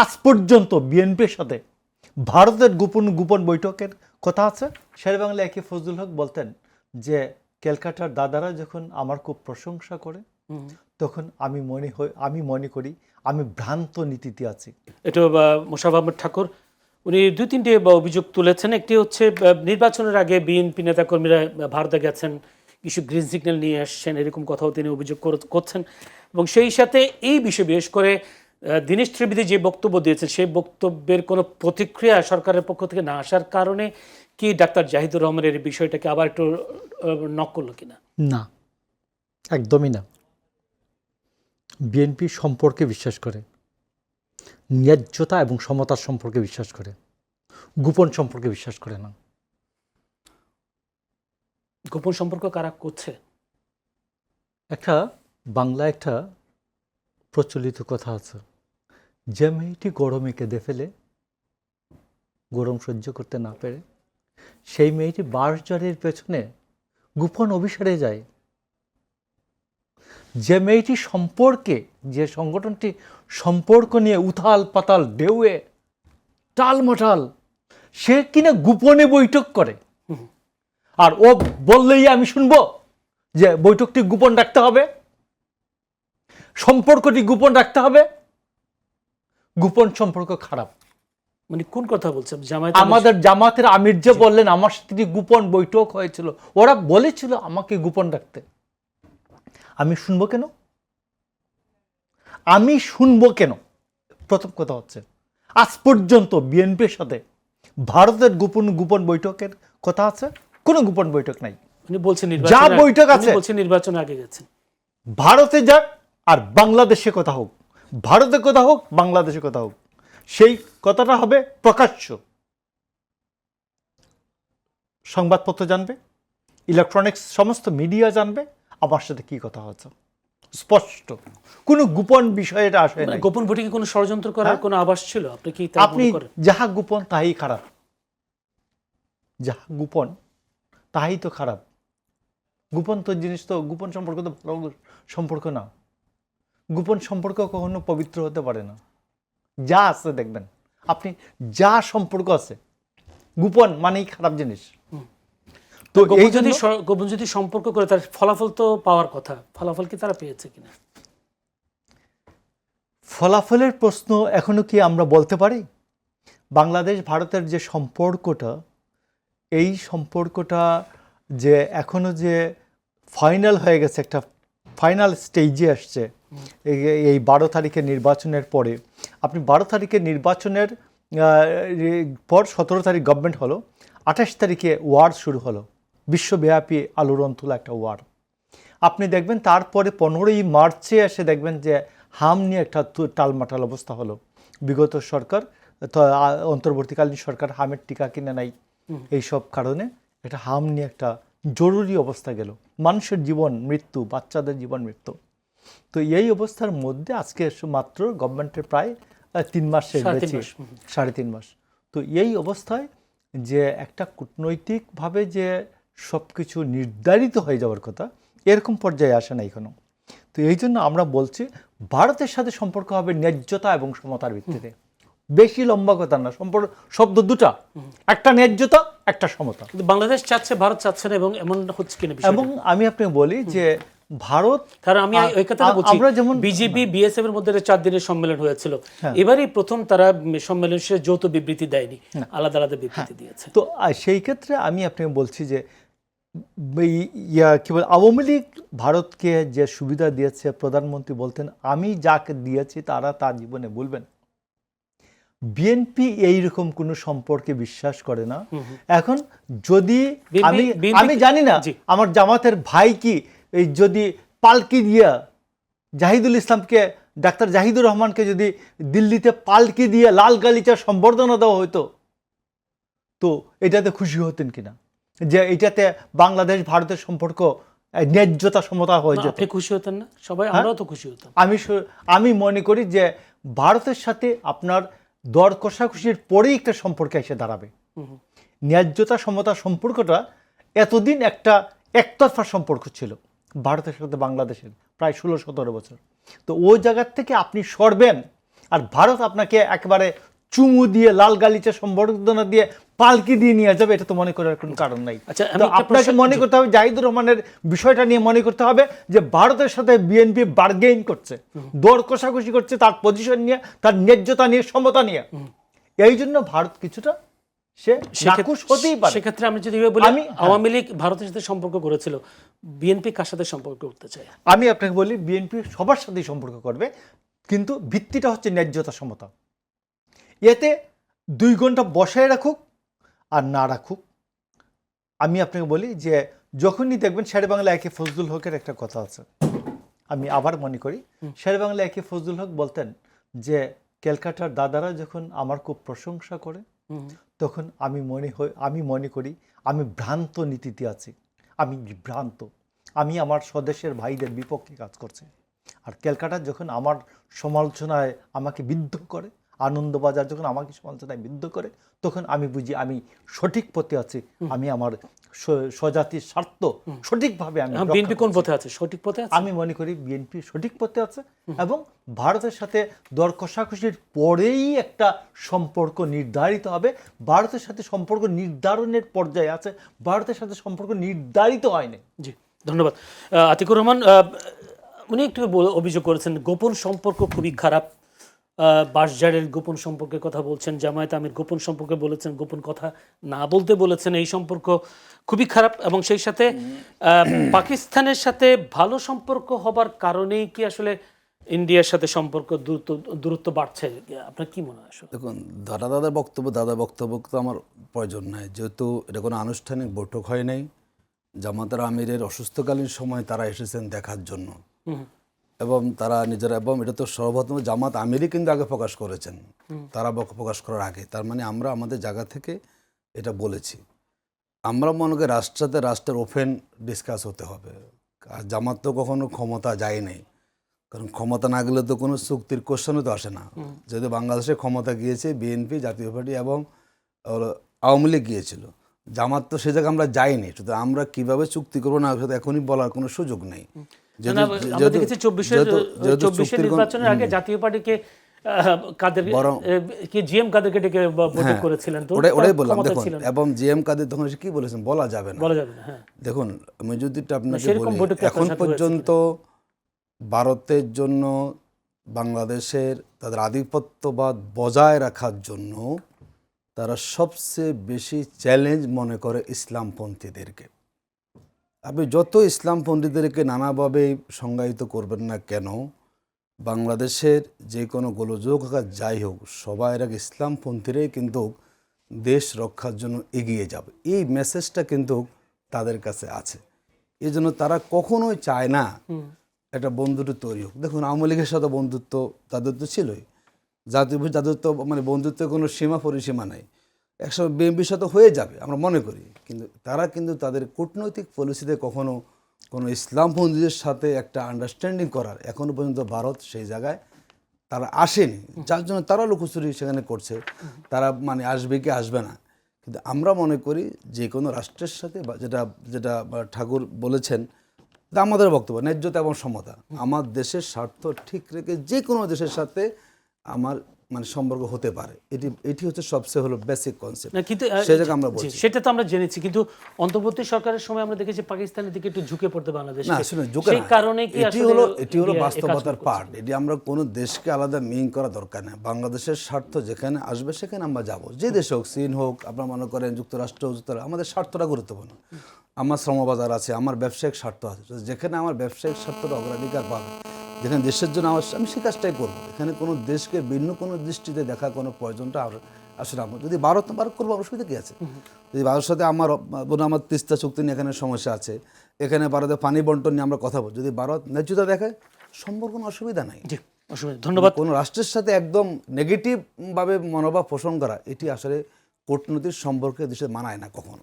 আজ পর্যন্ত বিএনপির সাথে ভারতের গোপন গোপন বৈঠকের কথা আছে। শেরেবাংলা একে ফজলুল হক বলতেন যে ক্যালকাটার দাদারা যখন আমার খুব প্রশংসা করে তখন আমি মনে করি আমি ভ্রান্ত নীতিতে আছি। এটা মোশাররফ আহমদ ঠাকুর উনি দুই তিনটি অভিযোগ তুলেছেন। একটি হচ্ছে নির্বাচনের আগে বিএনপি নেতাকর্মীরা ভারতে গেছেন, কিছু গ্রিন সিগন্যাল নিয়ে আসছেন, এরকম কথাও তিনি অভিযোগ করছেন। এবং সেই সাথে এই বিষয়ে বিশেষ করে দীনেশ ত্রিবেদী যে বক্তব্য দিয়েছেন সেই বক্তব্যের কোনো প্রতিক্রিয়া সরকারের পক্ষ থেকে না আসার কারণে কি ডাক্তার জাহিদুর রহমানের এই বিষয়টাকে আবার একটু নক করলো কিনা? না, একদমই না। বিএনপি সম্পর্কে বিশ্বাস করে, ন্যায্যতা এবং সমতার সম্পর্কে বিশ্বাস করে, গোপন সম্পর্কে বিশ্বাস করে না। গোপন সম্পর্ক কারা করছে? বাংলায় একটা প্রচলিত কথা আছে, যে মেয়েটি গরমে কেঁদে ফেলে গরম সহ্য করতে না পেরে, সেই মেয়েটি বাঁশঝাড়ের পেছনে গোপন অভিসারে যায়। যে মেয়েটি সম্পর্কে, যে সংগঠনটি সম্পর্ক নিয়ে উথাল পাতাল ঢেউয়ে টালমাটাল, সে কিনা গোপনে বৈঠক করে। আর ও বললেই আমি শুনবো যে বৈঠকটি গোপন রাখতে হবে, সম্পর্কটি গোপন রাখতে হবে। গোপন সম্পর্ক খারাপ। মানে কোন কথা বলছেন? আমাদের জামাতের আমির যে বললেন আমার সাথে গোপন বৈঠক হয়েছিল, ওরা বলেছিল আমাকে গোপন রাখতে। আমি শুনবো কেন? আমি শুনবো কেন? প্রথম কথা হচ্ছে, আজ পর্যন্ত বিএনপির সাথে ভারতের গোপন গোপন বৈঠকের কথা আছে? কোনো গোপন বৈঠক নাই। উনি বলছেন যা বৈঠক আছে নির্বাচন আগে গেছেন। ভারতে যাক আর বাংলাদেশে কথা হোক, ভারতে কথা হোক বাংলাদেশে কথা হোক, সেই কথাটা হবে প্রকাশ্য। সংবাদপত্র জানবে, ইলেকট্রনিক্স সমস্ত মিডিয়া জানবে আমার সাথে কি কথা হচ্ছে, স্পষ্ট। কোনো গোপন বিষয় এটা আসে না। গোপন বৈঠকে কোনো ষড়যন্ত্র করার কোনো আভাস ছিল? আপনি যাহা গোপন তাই খারাপ, যাহা গোপন তাই তো খারাপ। গোপন তো জিনিস, তো গোপন সম্পর্ক তো ভালো সম্পর্ক না। গোপন সম্পর্ক কখনো পবিত্র হতে পারে না। যা আছে দেখবেন আপনি, যা সম্পর্ক আছে গোপন মানেই খারাপ জিনিস। তো গোপন যদি সম্পর্ক করে তার ফলাফল তো পাওয়ার কথা, ফলাফল কি তারা পেয়েছে কিনা? ফলাফলের প্রশ্ন এখনো কি আমরা বলতে পারি? বাংলাদেশ ভারতের যে সম্পর্কটা, এই সম্পর্কটা যে এখনো যে ফাইনাল হয়ে গেছে, একটা ফাইনাল স্টেজে আসছে এই 12 তারিখের নির্বাচনের পরে। আপনি 12 তারিখের নির্বাচনের পর 17 তারিখ গভর্নমেন্ট হলো, 28 তারিখে ওয়ার শুরু হলো, বিশ্বব্যাপী আলোড়ন তোলা একটা ওয়ার। আপনি দেখবেন তারপরে 15ই মার্চে এসে দেখবেন যে হাম নিয়ে একটা টালমাটাল অবস্থা হলো। বিগত সরকার, অন্তর্বর্তীকালীন সরকার হামের টিকা কিনে নাই, এইসব কারণে একটা হাম নিয়ে একটা জরুরি অবস্থা গেল। মানুষের জীবন মৃত্যু, বাচ্চাদের জীবন মৃত্যু। তো এই অবস্থার মধ্যে আজকে মাত্র গভর্নমেন্টের প্রায় 3 মাস শেষ হয়েছে, 3.5 মাস। তো এই অবস্থায় যে একটা কূটনৈতিকভাবে যে সব কিছু নির্ধারিত হয়ে যাওয়ার কথা, এরকম পর্যায়ে আসে না এখনো। তো এই জন্য আমরা বলছি ভারতের সাথে সম্পর্ক হবে ন্যায্যতা এবং সমতার ভিত্তিতে। বেশি লম্বা কথা না, সম্পর্ক শব্দ দুটা, একটা ন্যায্যতা, একটা সমতা। কিন্তু বাংলাদেশ চাচ্ছে, ভারত চাচ্ছে না, এবং এমন হচ্ছে কিনা? এবং আমি আপনাকে বলি যে ভারত, কারণ আমি ওই কথাটা বলছি, বিজেপি বিএসএফ এর মধ্যে 4 দিনের সম্মেলন হয়েছিল, এবারই প্রথম তারা সম্মেলন শেষে যৌথ বিবৃতি দেয়নি, আলাদা আলাদা বিবৃতি দিয়েছে। তো সেই ক্ষেত্রে আমি আপনাকে বলছি যে কি বল, আওয়ামী লীগ ভারতকে যে সুবিধা দিয়েছে, প্রধানমন্ত্রী বলতেন আমি যাকে দিয়েছি তারা তার জীবনে বলবেন। বিএনপি এইরকম কোনো সম্পর্কে বিশ্বাস করে না। এখন যদি আমি জানি না আমার জামাতের ভাই কি এই যদি পালকি দিয়া জাহিদুল ইসলামকে, ডাক্তার জাহিদুর রহমানকে যদি দিল্লিতে পালকি দিয়ে লাল গালিচার সম্বর্ধনা দেওয়া হতো, তো এটাতে খুশি হতেন কিনা যে এটাতে বাংলাদেশ ভারতের সম্পর্ক ন্যায্যতা সমতা হয়ে যেত? আপনি খুশি হতেন না? সবাই আমরাও তো খুশি হতাম। আমি মনে করি যে ভারতের সাথে আপনার দর কষাকষির পরেই একটা সম্পর্কে এসে দাঁড়াবে। ন্যায্যতা সমতা সম্পর্কটা এতদিন একটা একতরফা সম্পর্ক ছিল ভারতের সাথে বাংলাদেশের, প্রায় 16-17 বছর। তো ওই জায়গার থেকে আপনি সরবেন, আর ভারত আপনাকে একেবারে চুমু দিয়ে লাল গালিচা সম্বর্ধনা দিয়ে পালকি দিয়ে নিয়ে যাবে, এটা তো মনে করার কোনো কারণ নাই। আচ্ছা, আমি তো একটা আপনাকে প্রশ্ন- মনে করতে হবে, জাহিদুর রহমানের বিষয়টা নিয়ে মনে করতে হবে যে ভারতের সাথে বিএনপি বার্গেইন করছে, দর কষাকষি করছে তার পজিশন নিয়ে, তার ন্যায্যতা নিয়ে, সমতা নিয়ে। এই জন্য ভারত কিছুটা সে নাখুশ হতেই পারে। সেক্ষেত্রে আমি যদি এভাবে বলি, আওয়ামী লীগ ভারতের সাথে সম্পর্ক করেছিল, বিএনপি কার সাথে সম্পর্ক করতে চায়? আমি আপনাকে বলি বিএনপি সবার সাথেই সম্পর্ক করবে, কিন্তু ভিত্তিটা হচ্ছে ন্যায্যতা, সমতা। এতে 2 ঘন্টা বসায় রাখুক আর না রাখুক, আমি আপনাকে বলি যে যখনই দেখবেন, শেরেবাংলা একে ফজলুল হকের একটা কথা আছে, আমি আবার মনে করি, শেরেবাংলা একে ফজলুল হক বলতেন যে ক্যালকাটার দাদারা যখন আমার খুব প্রশংসা করে, তখন আমি মনে করি আমি ভ্রান্ত নীতিতে আছি, আমি বিভ্রান্ত, আমি আমার স্বদেশের ভাইদের বিপক্ষে কাজ করছি। আর ক্যালকাটা যখন আমার সমালোচনায় আমাকে বিদ্ধ করে, আনন্দবাজার যখন আমাকে সমালোচনায় বিদ্ধ করে, তখন আমি বুঝি আমি সঠিক পথে আছি, আমি আমার স্বজাতির স্বার্থ সঠিকভাবে আমি রক্ষা বিএনপি কোন করছি। পথে আছে? সঠিক পথে আছে? আমি মনে করি বিএনপি সঠিক পথে আছে, এবং ভারতের সাথে দর কষাকষির পরেই একটা সম্পর্ক নির্ধারিত হবে। ভারতের সাথে সম্পর্ক নির্ধারণের পর্যায়ে আছে, ভারতের সাথে সম্পর্ক নির্ধারিত হয়নি। জি, ধন্যবাদ। আতিকুর রহমান, উনি একটু অভিযোগ করেছেন গোপন সম্পর্ক খুবই খারাপ, বাসজারের গোপন সম্পর্কের কথা বলছেন, জামায়াত আমির গোপন সম্পর্কে বলেছেন, গোপন কথা না বলতে বলেছেন, এই সম্পর্ক খুবই খারাপ। এবং সেই সাথে পাকিস্তানের সাথে ভালো সম্পর্ক হবার কারণেই কি আসলে ইন্ডিয়ার সাথে সম্পর্ক দূরত্ব বাড়ছে? আপনার কি মনে হয়? দেখুন, দাদার বক্তব্য তো আমার প্রয়োজন নাই, যেহেতু এটা কোনো আনুষ্ঠানিক বৈঠক হয় নাই। জামাতার আমিরের অসুস্থকালীন সময় তারা এসেছেন দেখার জন্য, এবং তারা নিজেরা, এবং এটা তো সর্বপ্রথম জামাত আমিরই কিন্তু আগে প্রকাশ করেছেন, তারা প্রকাশ করার আগে। তার মানে আমরা আমাদের জায়গা থেকে এটা বলেছি। আমরা মনে করি রাষ্ট্রের ওপেন ডিসকাস হতে হবে। আর জামাত তো কখনো ক্ষমতা যায় নাই, কারণ ক্ষমতা না গেলে তো কোনো চুক্তির কোশ্চেনও তো আসে না। যেহেতু বাংলাদেশে ক্ষমতা গিয়েছে বিএনপি, জাতীয় পার্টি এবং আওয়ামী লীগ গিয়েছিল, জামাত তো সে জায়গায় আমরা যাইনি। সুতরাং আমরা কিভাবে চুক্তি করবো না এখনই বলার কোনো সুযোগ নেই। আমরা দেখেছি 24 নির্বাচনের আগে জাতীয় পার্টিকে জিএম কাদেরকে ডেকে বৈঠক করেছিলেন, তো ওটাই বললাম। দেখুন, এবং জিএম কাদের তখন কি বলেছেন বলা যাবে না। হ্যাঁ। দেখুন, আমি যদি আপনাকে সেরকম বলি, বৈঠক এখন পর্যন্ত ভারতের জন্য বাংলাদেশের তাদের আধিপত্যবাদ বজায় রাখার জন্য তারা সবচেয়ে বেশি চ্যালেঞ্জ মনে করে ইসলামপন্থীদেরকে। আপনি যত ইসলামপন্থীদেরকে নানাভাবে সংজ্ঞায়িত করবেন না কেন, বাংলাদেশের যে কোনো গোলযোগ যাই হোক, সবার আগে ইসলামপন্থীরাই কিন্তু দেশ রক্ষার জন্য এগিয়ে যাবে, এই মেসেজটা কিন্তু তাদের কাছে আছে। এই জন্য তারা কখনোই চায় না একটা বন্ধুত্ব তৈরি হোক। দেখুন, আওয়ামী লীগের সাথে বন্ধুত্ব তাদের তো ছিলই, যাদের তো মানে বন্ধুত্বের কোনো সীমা পরিসীমা নাই, একসময় বিএনপির সাথে হয়ে যাবে আমরা মনে করি। কিন্তু তারা কিন্তু তাদের কূটনৈতিক পলিসিতে কখনো কোনো ইসলামপন্থীদের সাথে একটা আন্ডারস্ট্যান্ডিং করার এখনও পর্যন্ত ভারত সেই জায়গায় তারা আসেনি, যার জন্য তারা লুকোচুরি সেখানে করছে। তারা মানে আসবে কি আসবে না, কিন্তু আমরা মনে করি যে কোনো রাষ্ট্রের সাথে, যেটা ঠাকুর বলেছেন, আমাদের বক্তব্য ন্যায্যতা এবং সমতা, আমার দেশের স্বার্থ ঠিক রেখে যে কোনো দেশের সাথে আমার মানে সম্পর্ক হতে পারে, এটি হচ্ছে সবচেয়ে হলো বেসিক কনসেপ্ট। কিন্তু সেই জায়গায় আমরা বলছি, সেটা তো আমরা জেনেছি, কিন্তু অন্তর্বর্তী সরকারের সময় আমরা দেখেছি পাকিস্তানের দিকে একটু ঝুঁকে পড়তে বাংলাদেশ। না শুনে ঝুঁকে সেই কারণে কি এটি হলো বাস্তবতার পার্ট। এটি আমরা কোনো দেশকে আলাদা মিন করা দরকার নেই। বাংলাদেশের স্বার্থ যেখানে আসবে সেখানে আমরা যাব, যে দেশ হোক, চীন হোক, আপনারা মনে করেন যুক্তরাষ্ট্র, আমাদের স্বার্থটা গুরুত্বপূর্ণ। আমার শ্রমবাজার আছে, আমার ব্যবসায়িক স্বার্থ আছে, যেখানে আমার ব্যবসায়িক স্বার্থটা অগ্রাধিকার পাবে, যেখানে দেশের জন্য আমি সেই কাজটাই করবো। এখানে কোনো দেশকে ভিন্ন কোনো দৃষ্টিতে দেখা কোনো প্রয়োজনটা আসলে আমার, যদি ভারত করবো অসুবিধা কী আছে? যদি ভারতের সাথে আমার তিস্তা চুক্তি নিয়ে এখানে সমস্যা আছে, এখানে ভারতের পানি বন্টন নিয়ে আমরা কথা বলি, যদি ভারত ন্যায্যতা দেখায় সম্পর্ক কোনো অসুবিধা নাই। ধন্যবাদ। কোনো রাষ্ট্রের সাথে একদম নেগেটিভভাবে মনোভাব পোষণ করা, এটি আসলে কূটনৈতিক সম্পর্কে দেশে মানায় না কখনো।